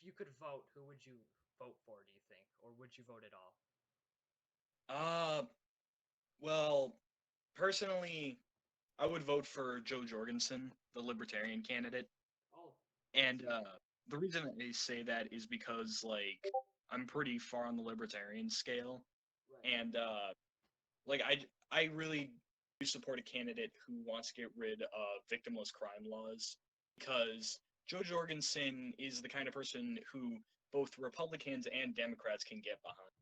you could vote, who would you vote for, do you think? Or would you vote at all? Uh, well, personally, I would vote for Joe Jorgensen, the Libertarian candidate. Oh, And okay. the reason I say that is because, like, I'm pretty far on the libertarian scale, Right. and like I really do support a candidate who wants to get rid of victimless crime laws because Joe Jorgensen is the kind of person who both Republicans and Democrats can get behind.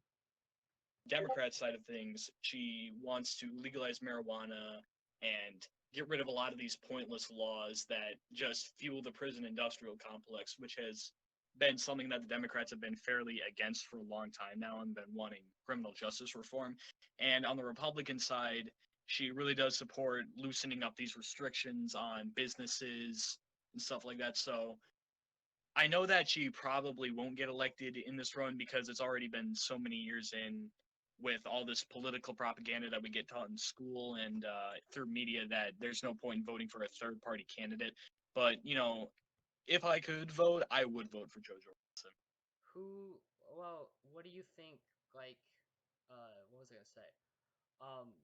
Democrat side of things, she wants to legalize marijuana and get rid of a lot of these pointless laws that just fuel the prison industrial complex, which has been something that the Democrats have been fairly against for a long time now and been wanting criminal justice reform. And on the Republican side, she really does support loosening up these restrictions on businesses and stuff like that. So I know that she probably won't get elected in this run because it's already been so many years in with all this political propaganda that we get taught in school and through media that there's no point in voting for a third party candidate. But, if I could vote, I would vote for Joe Jorgensen. Who, well, what do you think, like, what was I gonna say? Um,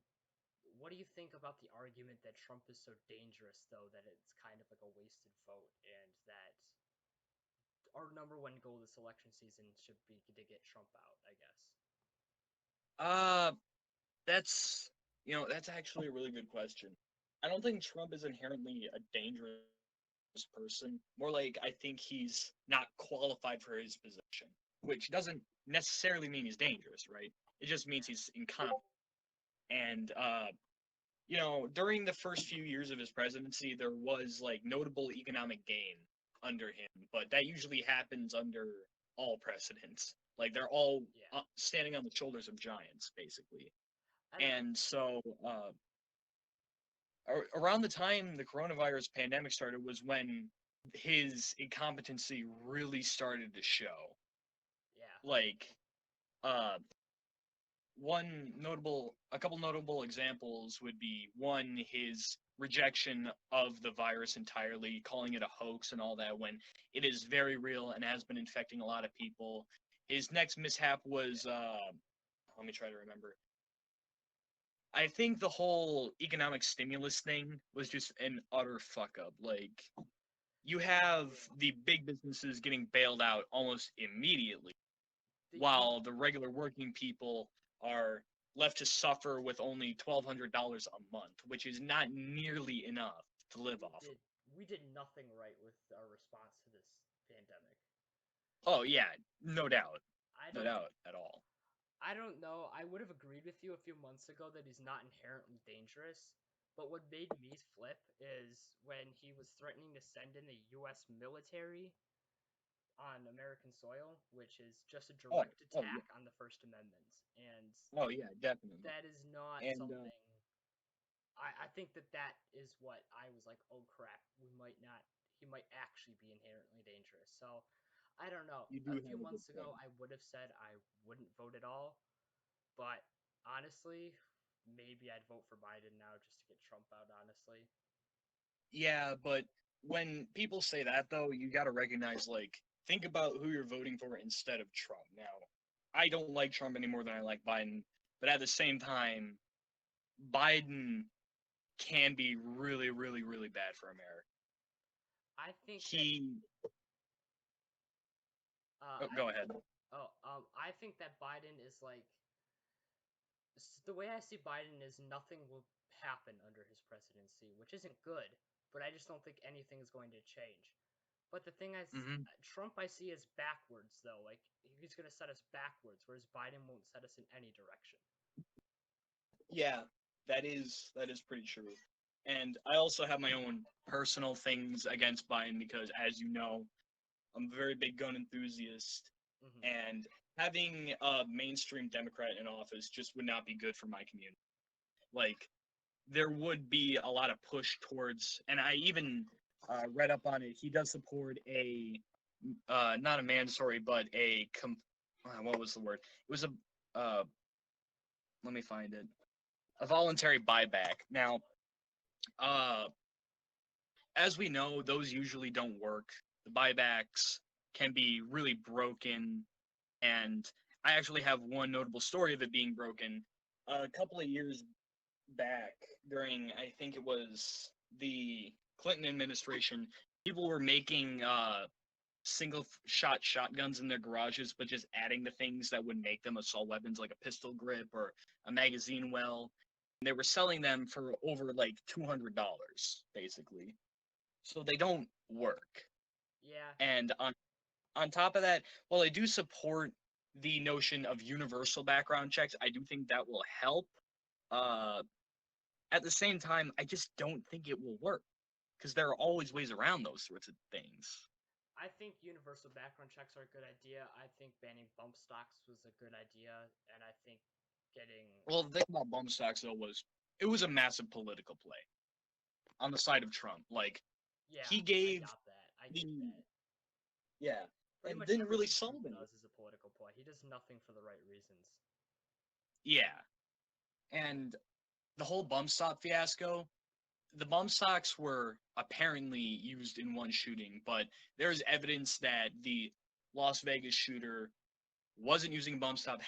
what do you think about the argument that Trump is so dangerous, though, that it's kind of like a wasted vote, and that our number one goal this election season should be to get Trump out, I guess. Uh, that's actually a really good question. I don't think Trump is inherently a dangerous person. More like I think he's not qualified for his position, which doesn't necessarily mean he's dangerous, right? It just means he's incompetent. And during the first few years of his presidency, there was like notable economic gain under him, but that usually happens under all presidents. Like they're all Yeah, standing on the shoulders of giants, basically. I don't know. And so, around the time the coronavirus pandemic started was when his incompetency really started to show. Yeah, Like, uh, a couple notable examples would be one, his rejection of the virus entirely, calling it a hoax and all that when it is very real and has been infecting a lot of people. His next mishap yeah, was, let me try to remember. I think the whole economic stimulus thing was just an utter fuck up. Like, you have yeah. the big businesses getting bailed out almost immediately, The you while the regular working people are left to suffer with only $1,200 a month, which is not nearly enough to live we off of. did we did nothing right with our response to this pandemic. Oh yeah, no doubt, I no don't doubt at all. I don't know. I would have agreed with you a few months ago that he's not inherently dangerous. But what made me flip is when he was threatening to send in the US military on American soil, which is just a Oh, direct oh yeah, attack on the First Amendment. And oh yeah, definitely. that is not And something. I think that that is what I was like, oh crap, we might not, he might actually be inherently dangerous. So I don't know. you do A few have a good months point. ago, I would have said I wouldn't vote at all. But honestly, maybe I'd vote for Biden now just to get Trump out, honestly. Yeah, but when people say that though, you got to recognize like think about who you're voting for instead of Trump. Now, I don't like Trump any more than I like Biden, but at the same time, Biden can be really, really, really bad for America. I think that He, oh, I go ahead. I think that Biden is like the way I see Biden is nothing will happen under his presidency, which isn't good, but I just don't think anything is going to change. But the thing is, Hmm. Trump I see as backwards though. Like he's going to set us backwards, whereas Biden won't set us in any direction. Yeah, that is pretty true. And I also have my own personal things against Biden because, as you know, I'm a very big gun enthusiast, Hmm. and having a mainstream Democrat in office just would not be good for my community. Like, there would be a lot of push towards, and I even read up on it. He does support a, not a mandatory, but what was the word? It was let me find it, a voluntary buyback. Now, uh, as we know, those usually don't work. The buybacks can be really broken. And I actually have one notable story of it being broken. A couple of years back, during I think it was the Clinton administration, people were making single shot shotguns in their garages, but just adding the things that would make them assault weapons, like a pistol grip or a magazine well. And they were selling them for over like $200, basically. So they don't work. Yeah. And on top of that, while I do support the notion of universal background checks, I do think that will help. Uh, at the same time, I just don't think it will work because there are always ways around those sorts of things. I think universal background checks are a good idea. I think banning bump stocks was a good idea, and I think getting Well, the thing about bump stocks though was it was a massive political play on the side of Trump. Like yeah, he gave I got that. I get the that. yeah, Pretty and much didn't really everything solve Trump it. does is a political play. He does nothing for the right reasons. Yeah, and the whole bump stock fiasco. The bump stocks were apparently used in one shooting, but there's evidence that the Las Vegas shooter wasn't using bump stock.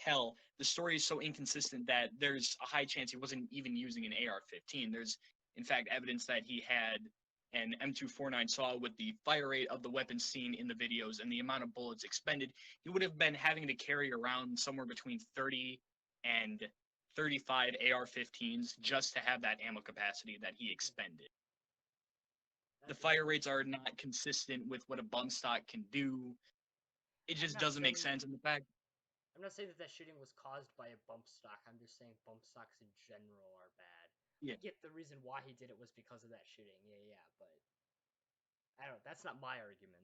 Hell, the story is so inconsistent that there's a high chance he wasn't even using an AR-15. There's in fact evidence that he had an M249 saw with the fire rate of the weapon seen in the videos and the amount of bullets expended. He would have been having to carry around somewhere between 30 and 35 AR-15s just to have that ammo capacity that he expended. The That's fire rates are not consistent with what a bump stock can do. It I'm just not doesn't make saying sense. And the fact I'm not saying that that shooting was caused by a bump stock. I'm just saying bump stocks in general are bad. yeah, I get the reason why he did it was because of that shooting. Yeah, but I don't. That's not my argument.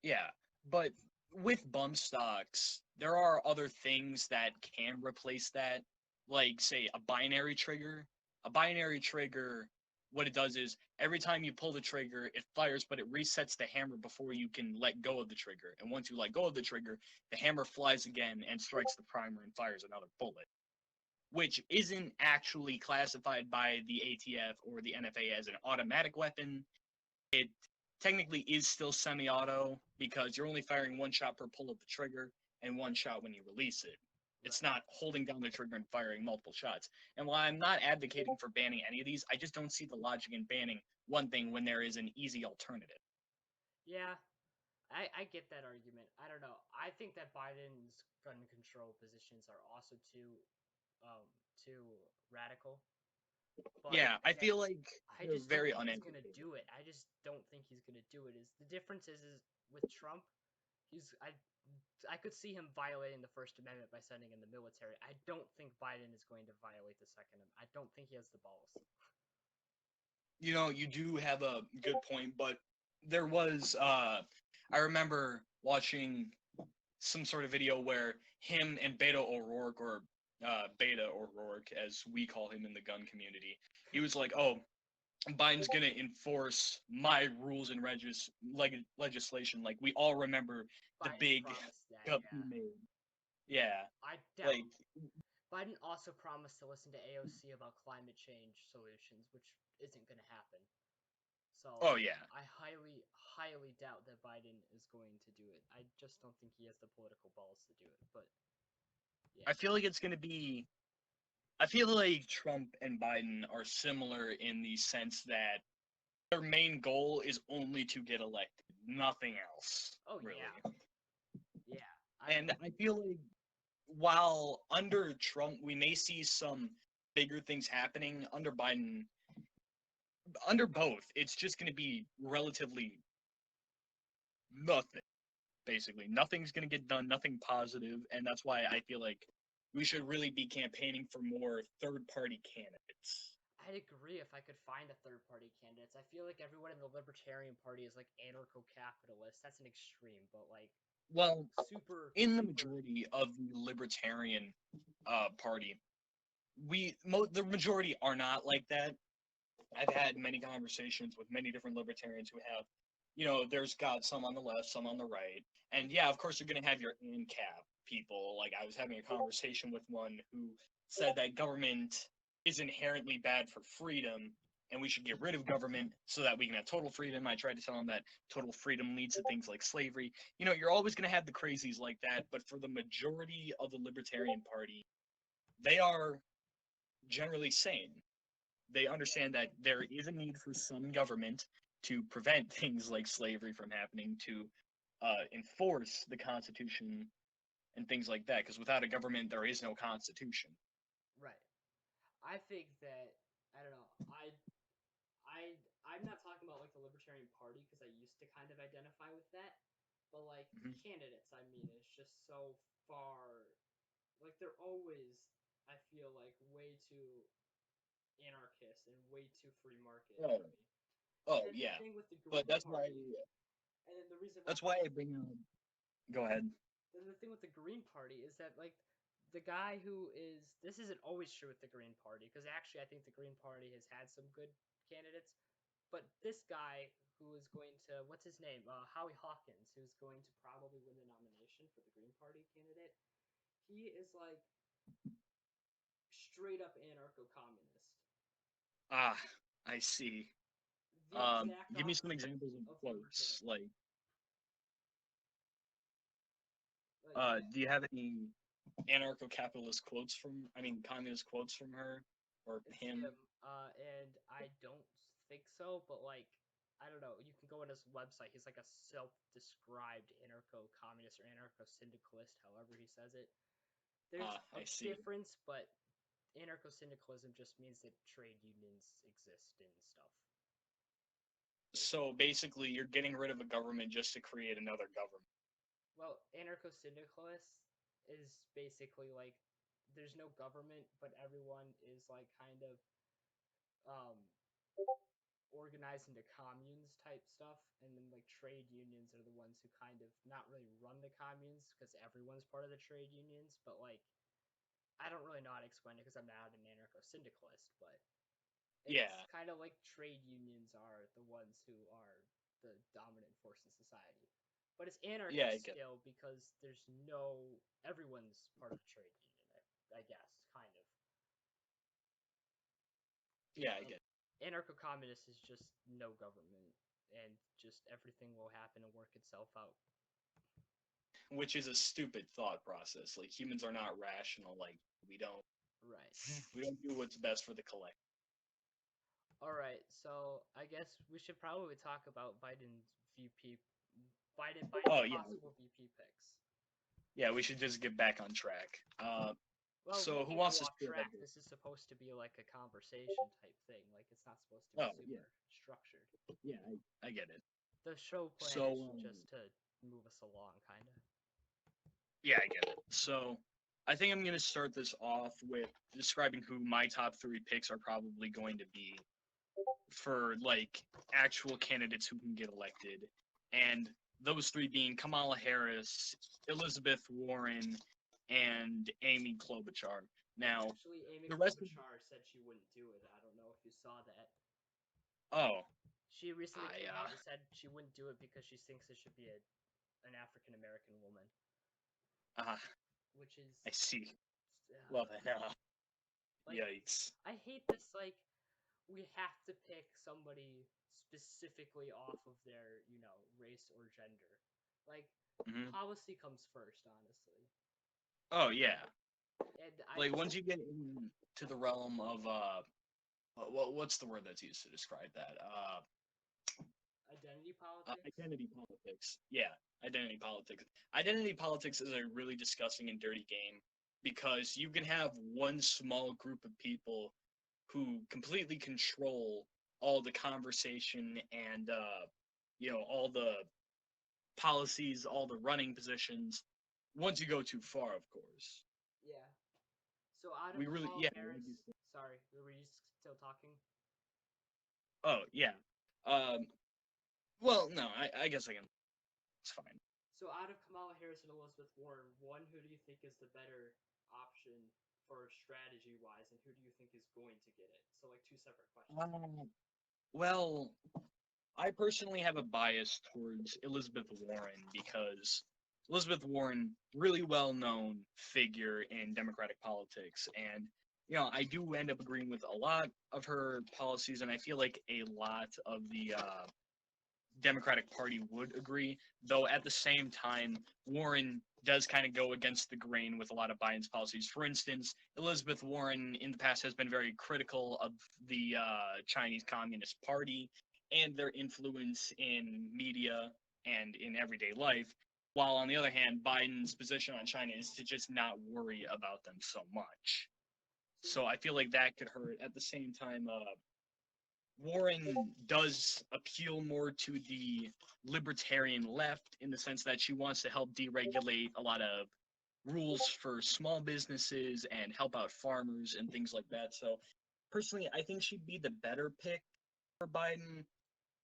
yeah, but with bump stocks, there are other things that can replace that, like say a binary trigger. A binary trigger, what it does is every time you pull the trigger, it fires, but it resets the hammer before you can let go of the trigger. And once you let go of the trigger, the hammer flies again and strikes the primer and fires another bullet, which isn't actually classified by the ATF or the NFA as an automatic weapon. It technically is still semi-auto because you're only firing one shot per pull of the trigger and one shot when you release it. It's Right. not holding down the trigger and firing multiple shots. And while I'm not advocating for banning any of these, I just don't see the logic in banning one thing when there is an easy alternative. Yeah, I get that argument. I don't know. I think that Biden's gun control positions are also too radical. But Yeah, I again, feel like I they're just don't very think he's gonna uneducated. do it. I just don't think he's gonna do it. Is the difference is with Trump, he's I could see him violating the First Amendment by sending in the military. I don't think Biden is going to violate the Second Amendment. I don't think he has the balls. You know, you do have a good point, but there was I remember watching some sort of video where him and Beto O'Rourke, or Beta O'Rourke, as we call him in the gun community, he was like, "Oh, Biden's gonna enforce my rules and legislation." Like we all remember the Biden big promised that, cup he yeah. made. Yeah, I doubt. like Biden also promised to listen to AOC about climate change solutions, which isn't going to happen. So oh yeah, I highly doubt that Biden is going to do it. I just don't think he has the political balls to do it. But yeah, I feel like it's gonna be. I feel like Trump and Biden are similar in the sense that their main goal is only to get elected, nothing else, oh really. yeah. And I feel like while under Trump we may see some bigger things happening, under Biden, under both, it's just going to be relatively nothing. Basically, nothing's going to get done, nothing positive, and that's why I feel like we should really be campaigning for more third-party candidates. I'd agree if I could find a third party candidates. I feel like everyone in the Libertarian Party is like anarcho capitalist. That's an extreme, but like Well, super in the majority of the Libertarian Party, the majority are not like that. I've had many conversations with many different libertarians who have, there's got some on the left, some on the right, and yeah, of course you're gonna have your ANCAP people. Like I was having a conversation with one who said that government is inherently bad for freedom, and we should get rid of government so that we can have total freedom. I tried to tell him that total freedom leads to things like slavery. You know, you're always going to have the crazies like that, but for the majority of the Libertarian Party, they are generally sane. They understand that there is a need for some government to prevent things like slavery from happening, to enforce the Constitution and things like that, because without a government, there is no Constitution. Right. I think that I don't know. I'm not talking about like the Libertarian Party because I used to kind of identify with that, but like Mhm. candidates, I mean, it's just so far. Like they're always, I feel like way too anarchist and way too free market Oh, for me. And oh then the yeah, thing with the but Green Party, and then the reason why that's why I bring up. Go ahead. then the thing with the Green Party is that like the guy who is this isn't always true with the Green Party because actually I think the Green Party has had some good candidates, but this guy who is going to what's his name Howie Hawkins, who's going to probably win the nomination for the Green Party candidate, he is like straight up anarcho-communist, Ah, I see. the exact Give me some opposite examples of of quotes. libertarian. Like Do you have any anarcho-capitalist quotes from? I mean, communist quotes from her or it's him? him, and I don't think so, but like I don't know. You can go on his website. He's like a self-described anarcho-communist or anarcho-syndicalist, however he says it. There's Ah, a I see. difference, but anarcho-syndicalism just means that trade unions exist and stuff. So basically, you're getting rid of a government just to create another government. Well, anarcho-syndicalist is basically like there's no government, but everyone is like kind of um, organized into communes type stuff, and then like trade unions are the ones who kind of not really run the communes because everyone's part of the trade unions, but like I don't really know how to explain it because I'm not an anarcho-syndicalist, but it's Yeah, kind of like trade unions are the ones who are the dominant force in society. But it's yeah, I anarchist get. still because there's no everyone's part of the trade union. I guess kind of. Yeah, I Um, get. Anarcho-communist is just no government and just everything will happen and work itself out. Which is a stupid thought process. Like humans are not rational. Like we don't Right. we don't do what's best for the collective. All right. So I guess we should probably talk about Biden's VP, Biden's Oh yeah, possible VP picks. yeah. We should just get back on track. Well, we So who can't wants go to off spearhead track. this? This is supposed to be like a conversation type thing. Like it's not supposed to be Oh yeah, super structured. yeah. I get it. The show plan So is just to move us along, kind of. yeah, I get it. So I think I'm gonna start this off with describing who my top three picks are probably going to be for like actual candidates who can get elected, and those three being Kamala Harris, Elizabeth Warren, and Amy Klobuchar. Now, Actually, Amy the rest of Klobuchar said she wouldn't do it. I don't know if you saw that. oh, She recently I came out and said she wouldn't do it because she thinks it should be an African American woman, uh, which is I see. uh, Well then, like yikes. I hate this. Like we have to pick somebody specifically off of their race or gender. Like Hmm. policy comes first, honestly. Oh yeah. And I Like just once you get into the realm of what's the word that's used to describe that? identity politics. Identity politics. Yeah, identity politics. Identity politics is a really disgusting and dirty game because you can have one small group of people who completely control all the conversation and all the policies, all the running positions. Once you go too far, of course. Yeah. So out of We really, Kamala yeah. Harris, sorry, were you still talking? Oh yeah. Um. Well, no, I guess I can. It's fine. So out of Kamala Harris and Elizabeth Warren, one, who do you think is the better option for strategy wise, and who do you think is going to get it? So like two separate questions. Well, I personally have a bias towards Elizabeth Warren because Elizabeth Warren, really well known figure in Democratic politics, and I do end up agreeing with a lot of her policies, and I feel like a lot of the Democratic Party would agree. Though at the same time, Warren does kind of go against the grain with a lot of Biden's policies. For instance, Elizabeth Warren in the past has been very critical of the Chinese Communist Party and their influence in media and in everyday life. While on the other hand, Biden's position on China is to just not worry about them so much. So I feel like that could hurt. At the same time, Warren does appeal more to the libertarian left in the sense that she wants to help deregulate a lot of rules for small businesses and help out farmers and things like that. So personally, I think she'd be the better pick for Biden,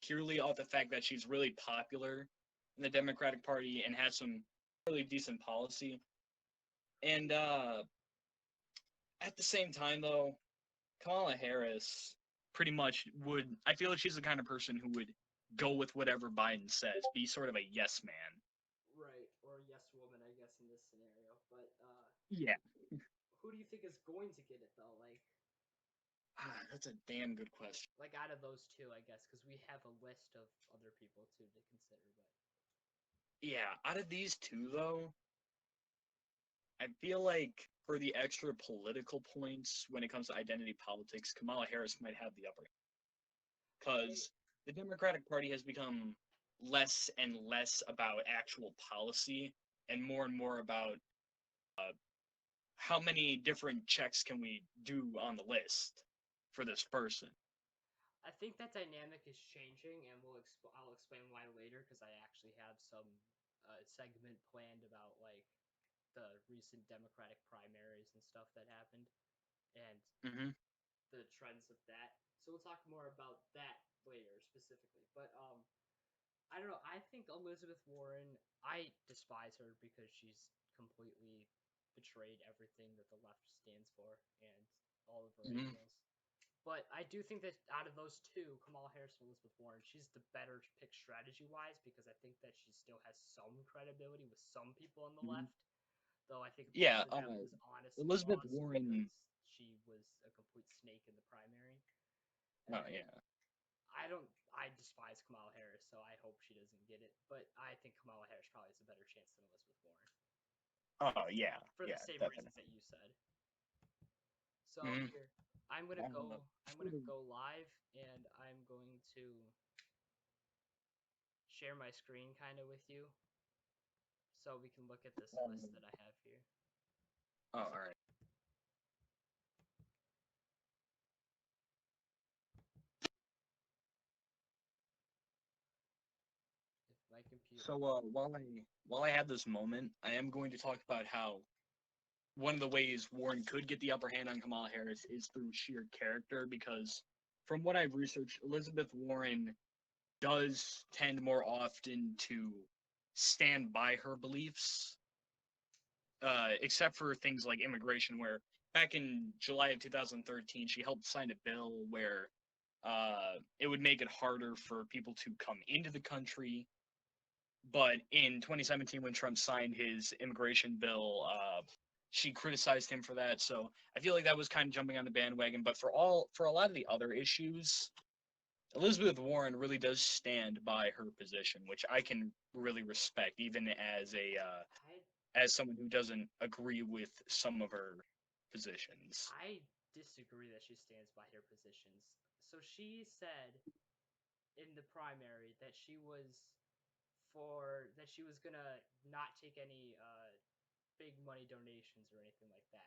purely off the fact that she's really popular in the Democratic Party and has some really decent policy. And at the same time, though, Kamala Harris pretty much would. I feel like she's the kind of person who would go with whatever Biden says, be sort of a yes man. Right, or yes woman, I guess, in this scenario. But Yeah. who do you think is going to get it though? That's a damn good question. Like out of those two, I guess, because we have a list of other people too to consider. But Yeah, out of these two, though, I feel like for the extra political points when it comes to identity politics, Kamala Harris might have the upper hand. Because the Democratic Party has become less and less about actual policy and more about how many different checks can we do on the list for this person. I think that dynamic is changing, and I'll explain why later because I actually have some segment planned about the recent Democratic primaries and stuff that happened, and Mm-hmm. the trends of that. So we'll talk more about that later specifically. But I don't know. I think Elizabeth Warren. I despise her because she's completely betrayed everything that the left stands for and all of her Mm-hmm. ideals. But I do think that out of those two, Kamala Harris and Elizabeth Warren, she's the better pick strategy-wise because I think that she still has some credibility with some people on the Mm-hmm. left. Though I think Yeah, most of them was honest Elizabeth flaws Warren. because she was a complete snake in the primary. Oh, And yeah. I despise Kamala Harris, so I hope she doesn't get it. But I think Kamala Harris probably has a better chance than Elizabeth Warren Oh, yeah. for Yeah, the same reasons definitely. that you said. So Mm-hmm. here, I'm gonna go. I'm gonna go live, and I'm going to share my screen kind of with you, so we can look at this list that I have here. Oh, all right. If my computer. So while I have this moment, I am going to talk about how one of the ways Warren could get the upper hand on Kamala Harris is through sheer character, because from what I've researched, Elizabeth Warren does tend more often to stand by her beliefs, except for things like immigration, where back in July of 2013, she helped sign a bill where it would make it harder for people to come into the country. But in 2017, when Trump signed his immigration bill, she criticized him for that. So I feel like that was kind of jumping on the bandwagon. But for a lot of the other issues, Elizabeth Warren really does stand by her position, which I can really respect, even as someone who doesn't agree with some of her positions. I disagree that she stands by her positions. So she said in the primary that she was gonna not take any big money donations or anything like that.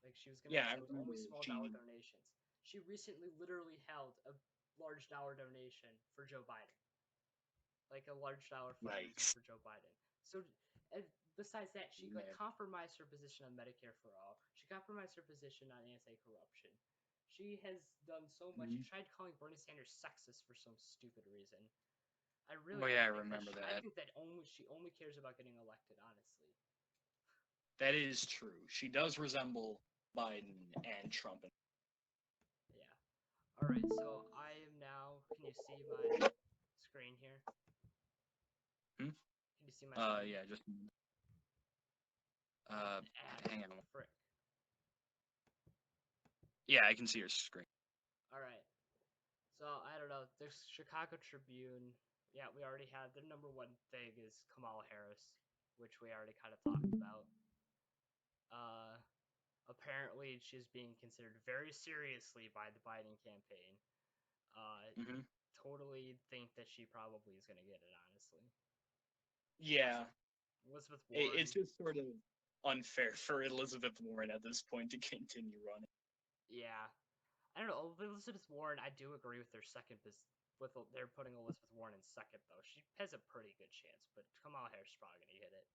Like she was gonna Yeah, I accept remember only small dollar she. donations. She recently literally held a large dollar donation for Joe Biden, like a large dollar fundraiser Nice. for Joe Biden. So, and besides that, she Yeah. compromised her position on Medicare for all. She compromised her position on anti-corruption. She has done so much. She Mhm. tried calling Bernie Sanders sexist for some stupid reason. Oh yeah, I think that remember I that. think that she only cares about getting elected. Honestly. That is true. She does resemble Biden and Trump. Yeah. All right. So I am now. Can you see my screen here? Hmm? Can you see my screen? Yeah, just Ad, hang on. frick. Yeah, I can see your screen. All right. So I don't know. There's Chicago Tribune. Yeah, we already had the number one thing is Kamala Harris, which we already kind of talked about. Uh, Apparently she's being considered very seriously by the Biden campaign. Hmm. Totally think that she probably is gonna get it. Honestly, Yeah, Elizabeth it's Warren. just sort of unfair for Elizabeth Warren at this point to continue running. Yeah, I don't know. Elizabeth Warren. I do agree with their second. With they're putting Elizabeth Warren in second though. She has a pretty good chance, but Kamala Harris is probably gonna hit it.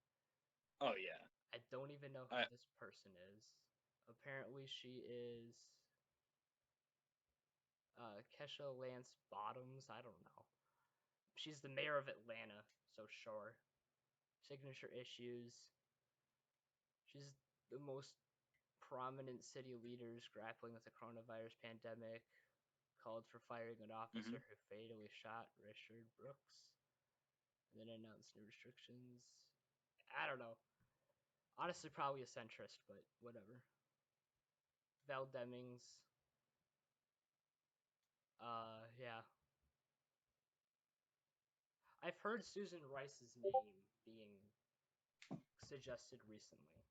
Oh yeah. I don't even know who I, this person is. Apparently, she is Kesha Lance Bottoms. I don't know. She's the mayor of Atlanta, so sure. Signature issues. She's the most prominent city leaders grappling with the coronavirus pandemic. Called for firing an mhm. officer who fatally shot Richard Brooks. And then announced new restrictions. I don't know. Honestly, probably a centrist, but whatever. Val Demings. Yeah. I've heard Susan Rice's name being suggested recently.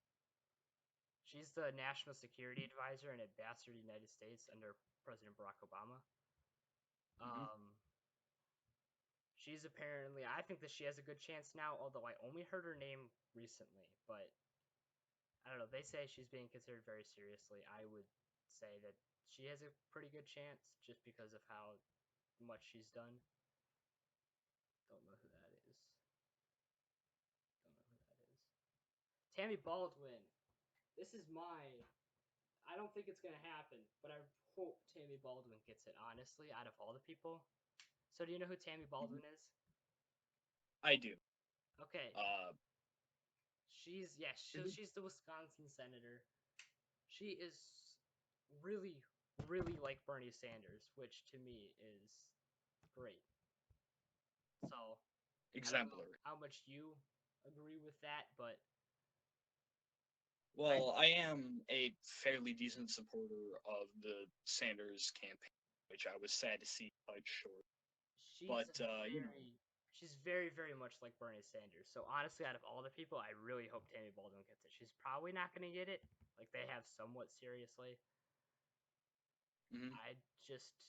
She's the National Security Advisor and Ambassador to the United States under President Barack Obama. Mhm. Um, she's apparently, I think that she has a good chance now, although I only heard her name recently. But I don't know, they say she's being considered very seriously. I would say that she has a pretty good chance just because of how much she's done. Don't know who that is. Don't know who that is. Tammy Baldwin. This is my. I don't think it's gonna happen, but I hope Tammy Baldwin gets it. Honestly, out of all the people. So do you know who Tammy Mhm. Baldwin is? I do. Okay, Uh, so she's the Wisconsin senator. She is really, really like Bernie Sanders, which to me is great. So I don't know exemplary. how much you agree with that, but I Well, I am a fairly decent supporter of the Sanders campaign, which I was sad to see cut short. she's But she's very, very much like Bernie Sanders. So honestly, out of all the people, I really hope Tammy Baldwin gets it. She's probably not going to get it, like they have somewhat seriously. mhm. I just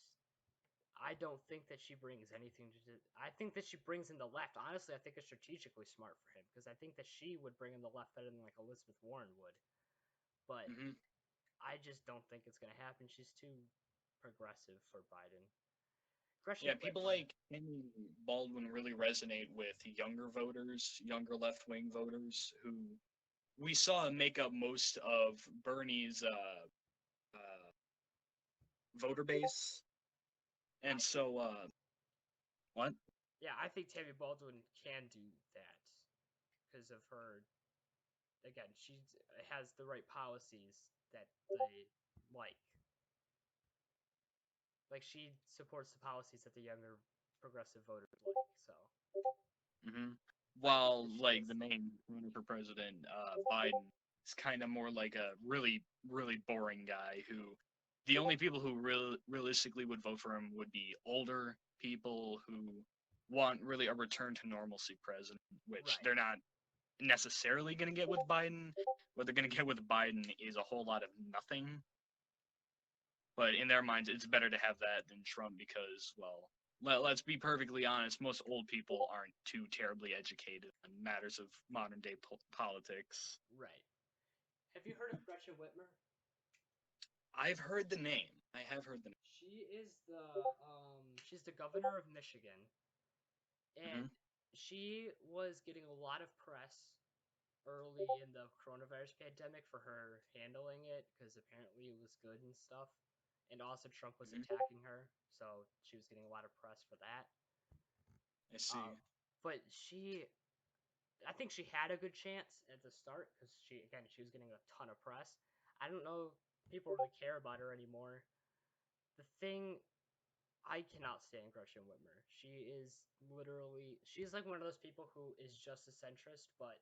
I don't think that she brings anything to. I think that she brings in the left. Honestly, I think it's strategically smart for him because I think that she would bring in the left better than like Elizabeth Warren would. But Mhm. I just don't think it's going to happen. She's too progressive for Biden. Gretchen Yeah, people Whitmer. like Tammy Baldwin really resonate with younger voters, younger left-wing voters who we saw make up most of Bernie's voter base. I And think so, what? Yeah, I think Tammy Baldwin can do that because of her. Again, she has the right policies that they like. Like she supports the policies that the younger progressive voters like. So Hmm. I think While that she like is. the main runner for president, Biden, is kind of more like a really, really boring guy who the only people who realistically would vote for him would be older people who want really a return to normalcy president, which Right. they're not necessarily going to get with Biden. What they're going to get with Biden is a whole lot of nothing. But in their minds, it's better to have that than Trump because, well, let's be perfectly honest, most old people aren't too terribly educated on matters of modern day politics. Right. Have you heard of Gretchen Whitmer? I've heard the name. I have heard the She's the governor of Michigan, and name. she was getting a lot of press early in the coronavirus pandemic for her handling it because apparently it was good and stuff. And also Trump was Hmm. attacking her, so she was getting a lot of press for that. I see. Um, but I think she had a good chance at the start because she was getting a ton of press. I don't know if people really care about her anymore. The thing I cannot stand Gretchen Whitmer. She's like one of those people who is just a centrist, but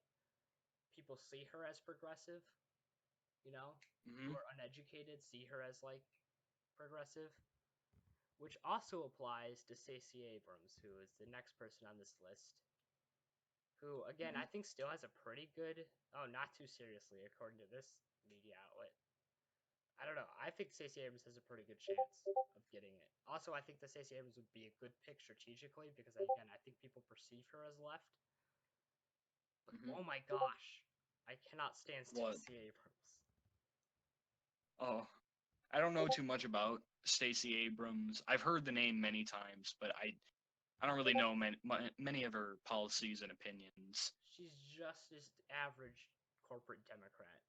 people see her as progressive, you know, who Hmm. are uneducated see her as like progressive, which also applies to Stacey Abrams, who is the next person on this list. Who, again, I think still has a pretty good. Oh, not too seriously, according to this media outlet. I don't know. I think Stacey Abrams has a pretty good chance of getting it. Also, I think that Stacey Abrams would be a good pick strategically because, again, I think people perceive her as left. But oh my gosh, I cannot stand What? Stacey Abrams. Oh, I don't know too much about Stacey Abrams. I've heard the name many times, but I don't really know many of her policies and opinions. She's just this average corporate Democrat.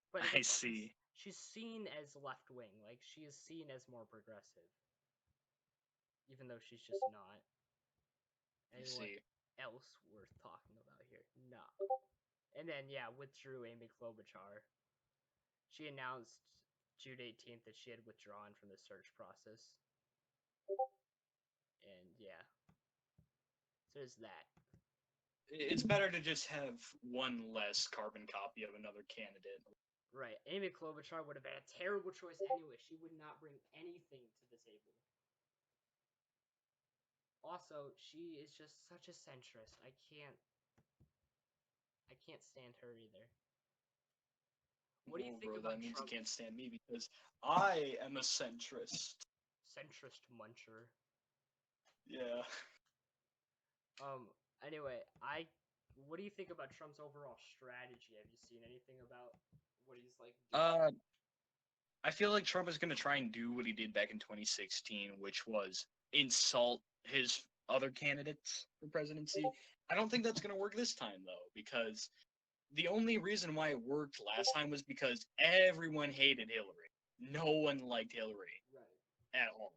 But I see. She's seen as left wing, like she is seen as more progressive, even though she's just not. Anyone else worth talking about here? No. And then yeah, withdrew Amy Klobuchar. She announced June 18th that she had withdrawn from the search process. And yeah, so there's that. It's better to just have one less carbon copy of another candidate. Right. Amy Klobuchar would have been a terrible choice anyway. She would not bring anything to the table. Also, she is just such a centrist. I can't stand her either. What do you think about that means Trump? You can't stand me because I am a centrist. Centrist muncher. Yeah. Anyway, what do you think about Trump's overall strategy? Have you seen anything about what he's like doing? I feel like Trump is going to try and do what he did back in 2016, which was insult his other candidates for presidency. I don't think that's going to work this time, though, because the only reason why it worked last time was because everyone hated Hillary. No one liked Hillary at all.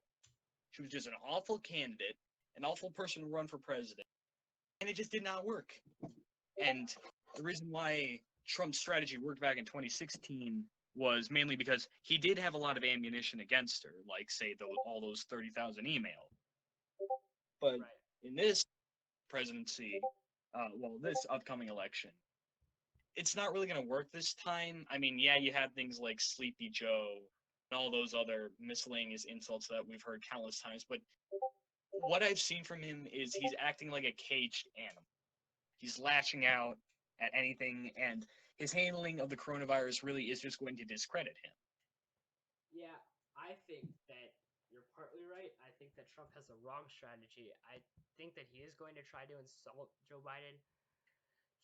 She was just an awful candidate, an awful person to run for president, and it just did not work. And the reason why Trump's strategy worked back in 2016 was mainly because he did have a lot of ammunition against her, like, say, all those 30,000 emails. But in this presidency, this upcoming election, it's not really going to work this time. I mean, yeah, you had things like Sleepy Joe and all those other miscellaneous insults that we've heard countless times, but what I've seen from him is he's acting like a caged animal. He's lashing out at anything, and his handling of the coronavirus really is just going to discredit him. Yeah, I think that you're partly right. I think that Trump has a wrong strategy. I think that he is going to try to insult Joe Biden.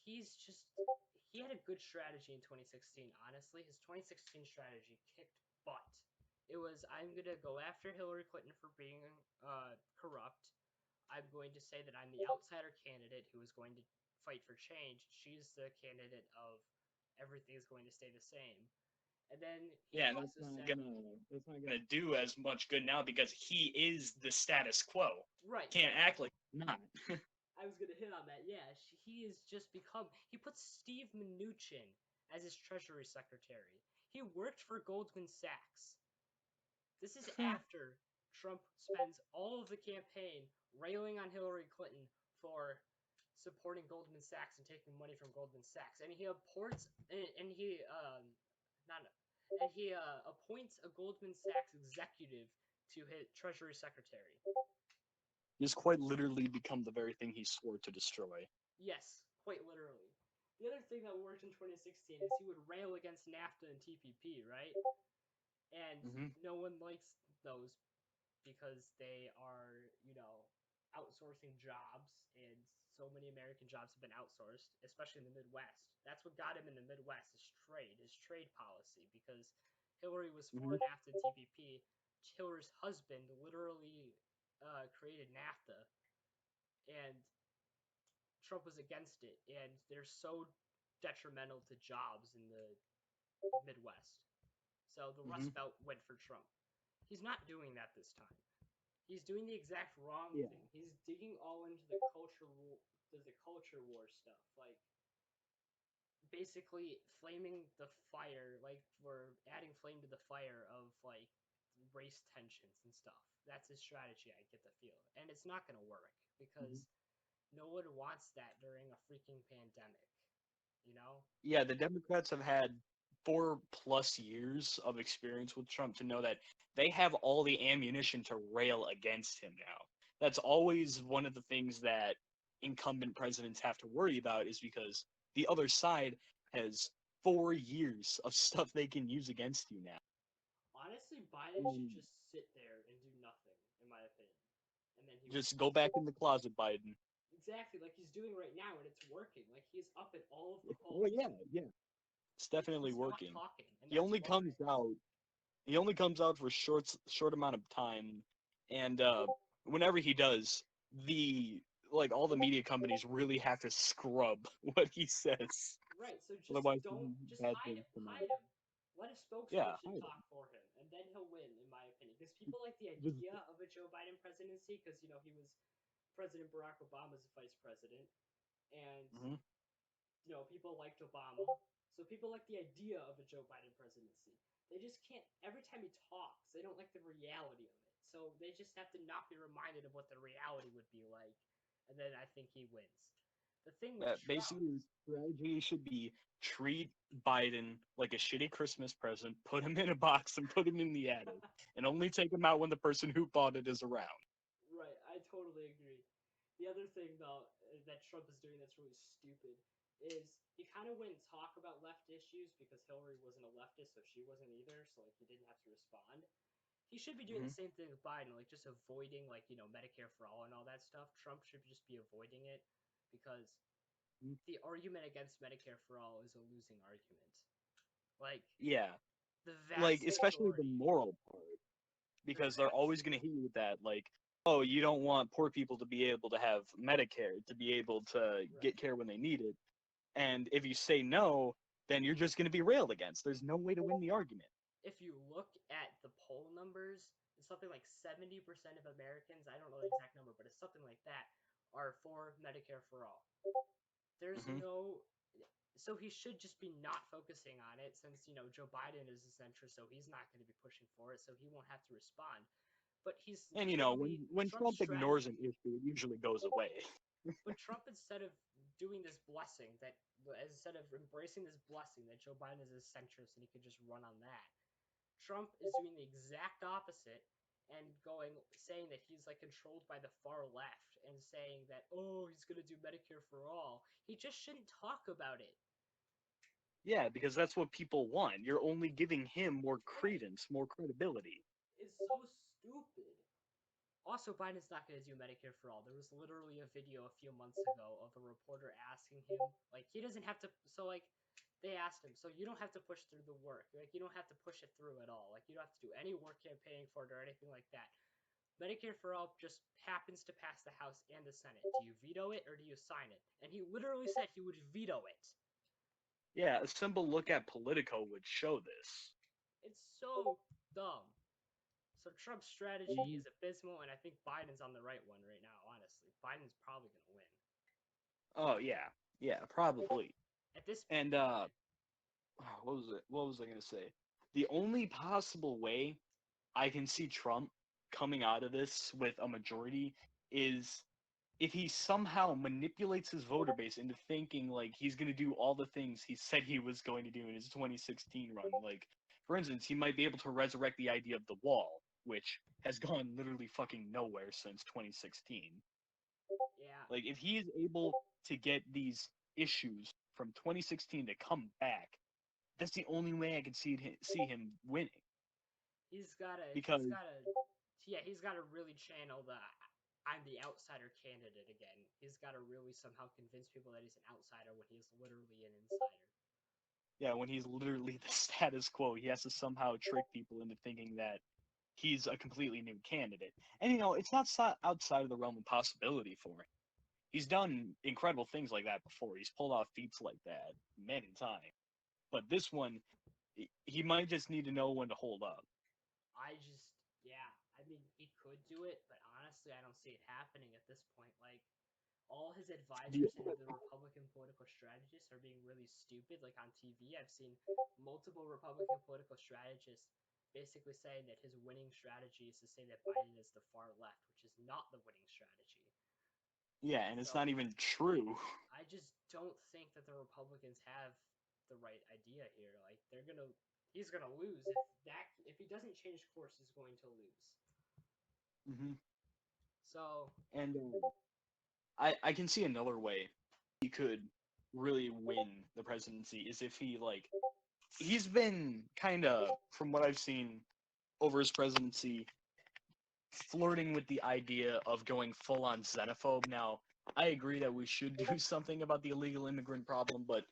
He had a good strategy in 2016. Honestly, his 2016 strategy kicked butt. It was, I'm going to go after Hillary Clinton for being corrupt. I'm going to say that I'm the outsider candidate who is going to fight for change. She's the candidate of everything's going to stay the same. And then that's not gonna do as much good now because he is the status quo. Right. Can't act like not. I was gonna hit on that. Yeah, he has just become. He put Steve Mnuchin as his Treasury Secretary. He worked for Goldman Sachs. This is after Trump spends all of the campaign railing on Hillary Clinton for supporting Goldman Sachs and taking money from Goldman Sachs, and he appoints appoints a Goldman Sachs executive to his Treasury Secretary. He's quite literally become the very thing he swore to destroy. Yes, quite literally. The other thing that worked in 2016 is he would rail against NAFTA and TPP, right? And no one likes those because they are, outsourcing jobs, and so many American jobs have been outsourced, especially in the Midwest. That's what got him in the Midwest, his trade policy, because Hillary was for NAFTA and TPP. Hillary's husband literally created NAFTA, and Trump was against it, and they're so detrimental to jobs in the Midwest. So the Rust Belt went for Trump. He's not doing that this time. He's doing the exact wrong thing. He's digging all into the culture war stuff, like basically flaming the fire, like we're adding flame to the fire of like race tensions and stuff. That's his strategy, I get the feel. And it's not going to work because no one wants that during a freaking pandemic, Yeah, the Democrats have had 4+ years of experience with Trump to know that they have all the ammunition to rail against him now. That's always one of the things that incumbent presidents have to worry about, is because the other side has 4 years of stuff they can use against you now. Honestly, Biden should just sit there and do nothing, in my opinion. And then he Just wins. go back in the closet, Biden. Exactly, like he's doing right now, and it's working. Like he's up at all of the Oh polls. yeah. It's Like, definitely he's not working. talking, and He that's only why. comes out he only comes out for short amount of time, and whenever he does, the like all the media companies really have to scrub what he says. Right, so just Otherwise, don't just bad hide things him. come out. Hide him. Let a Yeah, spokesperson hide talk for him, and then he'll win, in my opinion. Because people like the him. idea of a Joe Biden presidency, because he was President Barack Obama's vice president, and Hmm. people liked Obama, so people like the idea of a Joe Biden presidency. They just can't. Every time he talks, they don't like the reality of it. So they just have to not be reminded of what the reality would be like, and then I think he wins. The thing with Trump. Basically, the strategy should be treat Biden like a shitty Christmas present, put him in a box, and put him in the attic, and only take him out when the person who bought it is around. Right, I totally agree. The other thing, though, that Trump is doing that's really stupid is he kind of wouldn't talk about left issues because Hillary wasn't a leftist, so she wasn't either, so like he didn't have to respond. He should be doing Hmm. the same thing with Biden, like just avoiding Medicare for all and all that stuff. Trump should just be avoiding it because the argument against Medicare for all is a losing argument. Like Yeah, the like vast especially the majority, moral part, the because they're vast always going to hit you with that, like, oh, you don't want poor people to be able to have Medicare, to be able to right. get care when they need it. And if you say no, then you're just going to be railed against. There's no way to win the argument. If you look at the poll numbers, it's something like 70% of Americans, I don't know the exact number, but it's something like that, are for Medicare for all. There's Hmm. no. So he should just be not focusing on it since, Joe Biden is a centrist, so he's not going to be pushing for it, so he won't have to respond. But he's And literally. when Trump's Trump ignores an strategy. issue, it usually goes away. But Trump, instead of doing this blessing, instead of embracing this blessing that Joe Biden is a centrist and he could just run on that, Trump is doing the exact opposite and saying that he's like controlled by the far left and saying that, oh, he's going to do Medicare for all. He just shouldn't talk about it. Yeah, because that's what people want. You're only giving him more Right. credence, more credibility. It's so stupid. Also, Biden's not going to do Medicare for all. There was literally a video a few months ago of a reporter asking him, like, he doesn't have to. So, like, they asked him, so you don't have to push through the work. Like, you don't have to push it through at all. Like, you don't have to do any work campaigning for it or anything like that. Medicare for all just happens to pass the House and the Senate. Do you veto it or do you sign it? And he literally said he would veto it. Yeah, a simple look at Politico would show this. It's so dumb. So Trump's strategy is abysmal, and I think Biden's on the right one right now, honestly. Biden's probably going to win. Oh yeah, probably. At this And what was it? What was I gonna say? The only possible way I can see Trump coming out of this with a majority is if he somehow manipulates his voter base into thinking like he's going to do all the things he said he was going to do in his 2016 run. Like, for instance, he might be able to resurrect the idea of the wall, which has gone literally fucking nowhere since 2016. yeah, Like, if he is able to get these issues from 2016 to come back, that's the only way I could see him winning. he's got to Because he's got to really channel the I'm the outsider candidate again. He's got to really somehow convince people that he's an outsider when he's literally an insider. yeah, when he's literally the status quo, he has to somehow trick people into thinking that he's a completely new candidate. And it's not outside of the realm of possibility for him. He's done incredible things like that before. He's pulled off feats like that many times. But this one, he might just need to know when to hold up. Yeah, I mean, he could do it, but honestly, I don't see it happening at this point. Like, all his The, advisors and the Republican political strategists are being really stupid. Like on TV, I've seen multiple Republican political strategists basically saying that his winning strategy is to say that Biden is the far left, which is not the winning strategy. yeah, and it's So not even true. I just don't think that the Republicans have the right idea here. Like he's gonna lose if he doesn't change course, he's going to lose. Hmm. So And I can see another way he could really win the presidency is if he like he's been kind of, from what I've seen over his presidency, flirting with the idea of going full on xenophobe. Now, I agree that we should do something about the illegal immigrant problem, but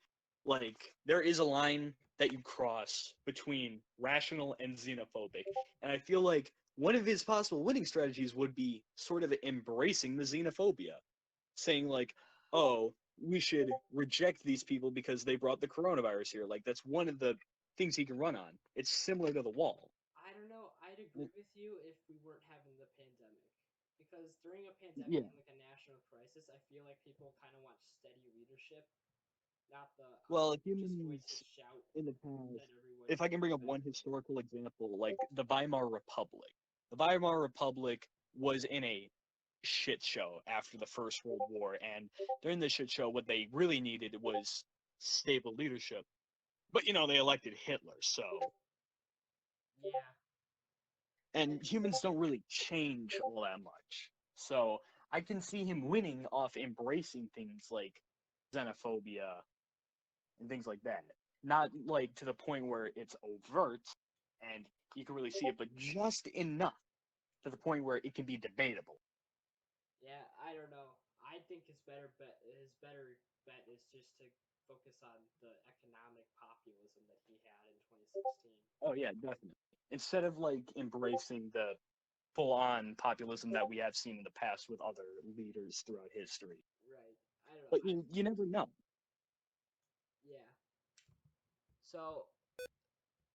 like there is a line that you cross between rational and xenophobic. And I feel like one of his possible winning strategies would be sort of embracing the xenophobia, saying like, "Oh, we should reject these people because they brought the coronavirus here." Like that's one of the things he can run on. It's similar to the wall. I don't know. I'd agree with you if we weren't having the pandemic. Because during a pandemic Yeah. and like a national crisis, I feel like people kind of want steady leadership, not the Well, just voice to humans shout in the past, that everyone if I can bring up one bad. historical example, like the Weimar Republic. The Weimar Republic was in a shit show after the First World War, and during the shit show, what they really needed was stable leadership. But they elected Hitler, so Yeah, and humans don't really change all that much. So I can see him winning off embracing things like xenophobia and things like that. Not like to the point where it's overt and you can really see it, but just enough to the point where it can be debatable. yeah. I don't know. I think his better bet is just to focus on the economic populism that he had in 2016. Oh yeah, definitely. Instead of like embracing the full on populism that we have seen in the past with other leaders throughout history. Right. I don't know. But you never know. Yeah. So